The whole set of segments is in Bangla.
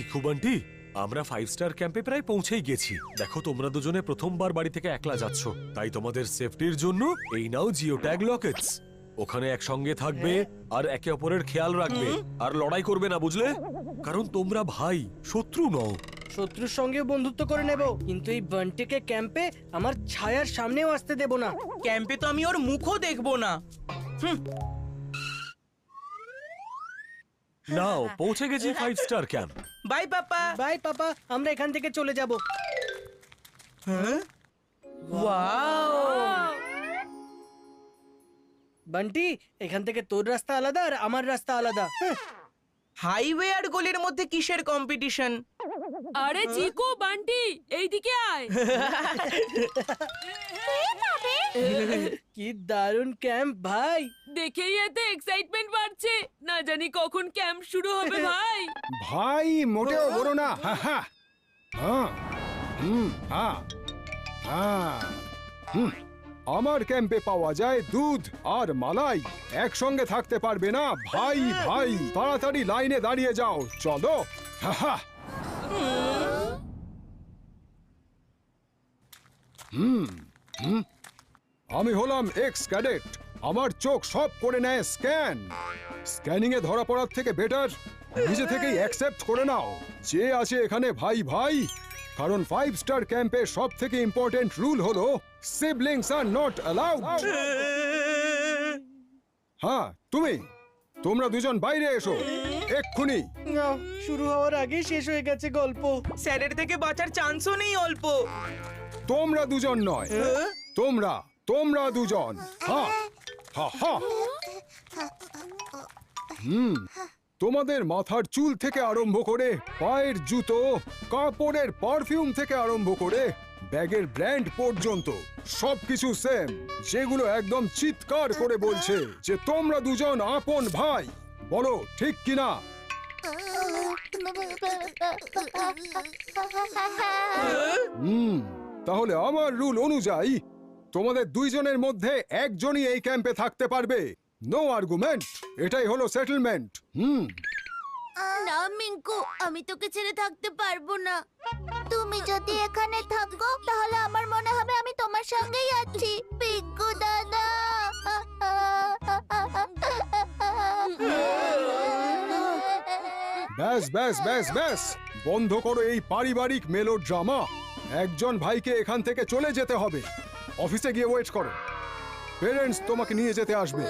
চিকু বান্টি, আমরা 5 স্টার ক্যাম্পে প্রায় পৌঁছেই গেছি। দেখো তোমরা দুজনে প্রথমবার বাড়ি থেকে একলা যাচ্ছ, তাই তোমাদের সেফটির জন্য এই নাও জিও ট্যাগ লকেটস। ওখানে একসঙ্গে থাকবে আর একে অপরের খেয়াল রাখবে, আর লড়াই করবে না, বুঝলে? কারণ তোমরা ভাই, শত্রু নও। শত্রুর সঙ্গে বন্ধুত্ব করে নেব, কিন্তু এই বান্টিকে ক্যাম্পে আমার ছায়ার সামনেও আসতে দেব না। ক্যাম্পে তো আমি ওর মুখও দেখবো না। নাও পৌঁছে গেছি 5 star camp. Bye papa. Bye papa, আমরা এখান থেকে চলে যাব। ওয়াও, বান্টি, এখান থেকে তোর রাস্তা আলাদা আর আমার রাস্তা আলাদা। হাইওয়ে আর গলির মধ্যে কিসের কম্পিটিশন? আরে চিকু বান্টি, এইদিকে আয়। কি দারুণ ক্যাম্প ভাই! দেখেই এত এক্সাইটমেন্ট বাড়ছে, না জানি কখন ক্যাম্প শুরু হবে ভাই। ভাই মোটেও বলো না। হ্যাঁ হ্যাঁ হ্যাঁ হ্যাঁ হ্যাঁ আমার ক্যাম্পে পাওয়া যায় দুধ আর মালাই। একসঙ্গে থাকতে পারবে না ভাই ভাই, তাড়াতাড়ি লাইনে দাঁড়িয়ে যাও, চলো। হ্যাঁ হ্যাঁ আমি হলাম এক্স ক্যাডেট। আমার চোখ সব করে নেয় স্ক্যান। স্ক্যানিং এ ধরা পড়ার থেকে বেটার নিজে থেকেই অ্যাকসেপ্ট করে নাও যে আছে এখানে ভাই ভাই। কারণ 5 স্টার ক্যাম্পের সব থেকে ইম্পর্টেন্ট রুল হলো সিবলিংস আর নট অ্যালাউড। হ্যাঁ তোমরা দুজন বাইরে এসো এক্ষুনি। না, শুরু হওয়ার আগেই শেষ হয়ে গেছে গল্প। স্যারের থেকে বাঁচার চান্সও নেই অল্প। তোমরা দুজন নয়, তোমরা দুজন। হ্যাঁ হ্যাঁ হ্যাঁ তোমাদের মাথার চুল থেকে আরম্ভ করে পায়ের জুতো, কাপড়ের পারফিউম থেকে আরম্ভ করে ব্যাগের ব্র্যান্ড পর্যন্ত সবকিছু সেম, যেগুলো একদম চিৎকার করে বলছে যে তোমরা দুজন আপন ভাই। বলো ঠিক কিনা? তাহলে আমার রুল অনুযায়ী তোমাদের দুইজনের মধ্যে একজনই এই ক্যাম্পে থাকতে পারবে। নো আর্গুমেন্ট, এটাই হলো সেটেলমেন্ট। না মিঙ্কু, আমি তোকে ছেড়ে থাকতে পারবো না। তুমি যদি এখানে থাকো তাহলে আমার মনে হবে আমি তোমার সঙ্গেই আছি। পিঙ্কু দাদা, ব্যাস ব্যাস ব্যাস ব্যাস, বন্ধ করো এই পারিবারিক মেলোড্রামা। একজন ভাইকে এখান থেকে চলে যেতে হবে। অফিসে গিয়ে ওয়েট করো, পেরেন্টস তোমাকে নিয়ে যেতে আসবে।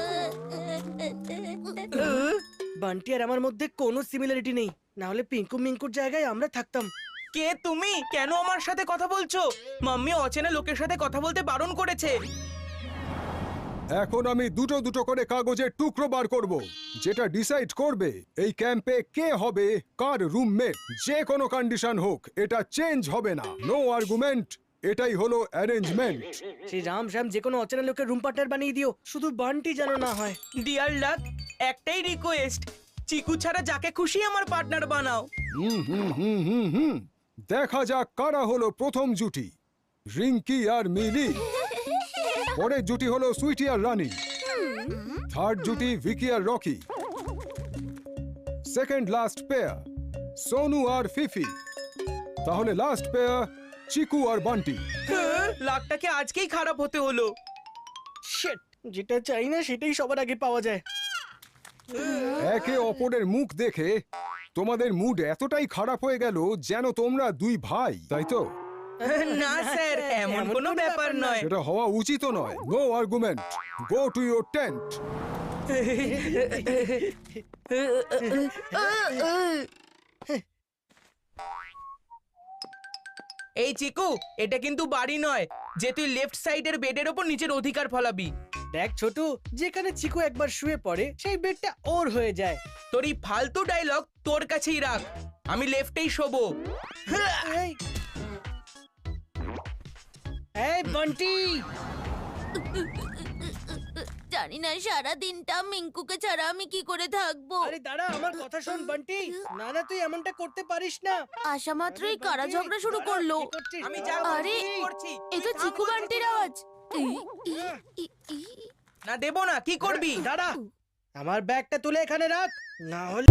বান্টি আর আমার মধ্যে কোনো সিমিলারিটি নেই, না হলে পিঙ্কু মিঙ্কুর জায়গায় আমরা থাকতাম। কে তুমি? কেন আমার সাথে কথা বলছো? মাম্মি অচেনা লোকের সাথে কথা বলতে বারণ করেছে। এখন আমি দুটো দুটো করে কাগজের টুকরো বার করব, যেটা ডিসাইড করবে এই ক্যাম্পে কে হবে কার রুমমেট। যে কোনো কন্ডিশন হোক, এটা চেঞ্জ হবে না। নো আর্গুমেন্ট, এটাই হলো অ্যারেঞ্জমেন্ট। সেই রাম শ্যাম যে কোনো অচেনা লোকের রুম পার্টনার বানিয়ে দিও, শুধু বান্টি যেন না হয়। ডিয়ার লাক, একটাই রিকোয়েস্ট, চিকু ছাড়া যাকে খুশি আমার পার্টনার বানাও। দেখা যাক কারা হলো প্রথম জুটি, রিঙ্কি আর মিলি। পরের জুটি হলো সুইটি আর রানী। থার্ড জুটি ভিকি আর Rocky. Second last pair Sonu আর ফিফি। তাহলে লাস্ট পেয়ার চিকু আর বান্টি। লাকটাকে আজকেই খারাপ হতে হলো। শিট, যেটা চাই না সেটাই সবার আগে পাওয়া যায়। একে অপরের মুখ দেখে তোমাদের মুড এতটাই খারাপ হয়ে গেল যেন তোমরা দুই ভাই, তাই তো? না স্যার, এমন কোনো ব্যাপার নয়। সেটা হওয়া উচিত নয়। No argument, go to your tent. এই চিকু, এটা কিন্তু বাড়ি নয় যে তুই লেফট সাইডের বেডের ওপর নিজের অধিকার ফলাবি। দেখ ছোটু, যেখানে চিকু একবার শুয়ে পড়ে সেই বেডটা ওর হয়ে যায়। তোর এই ফালতু ডায়লগ তোর কাছেই রাখ, আমি লেফটেই শোবো। এই বান্টি, জানি না সারা দিনটা মিঙ্কুকে ছাড়া আমি কি করে থাকবো। আরে দাঁড়া, আমার কথা শোন বান্টি। না না, তুই এমনটা করতে পারিস না। আসা মাত্রই কারা ঝগড়া শুরু করলো। আমি যা আরে, করছি এ তো চিকু বান্টির আওয়াজ। না দেব না, কি করবি? দাঁড়া, আমার ব্যাগটা তুলে এখানে রাখ, না হলে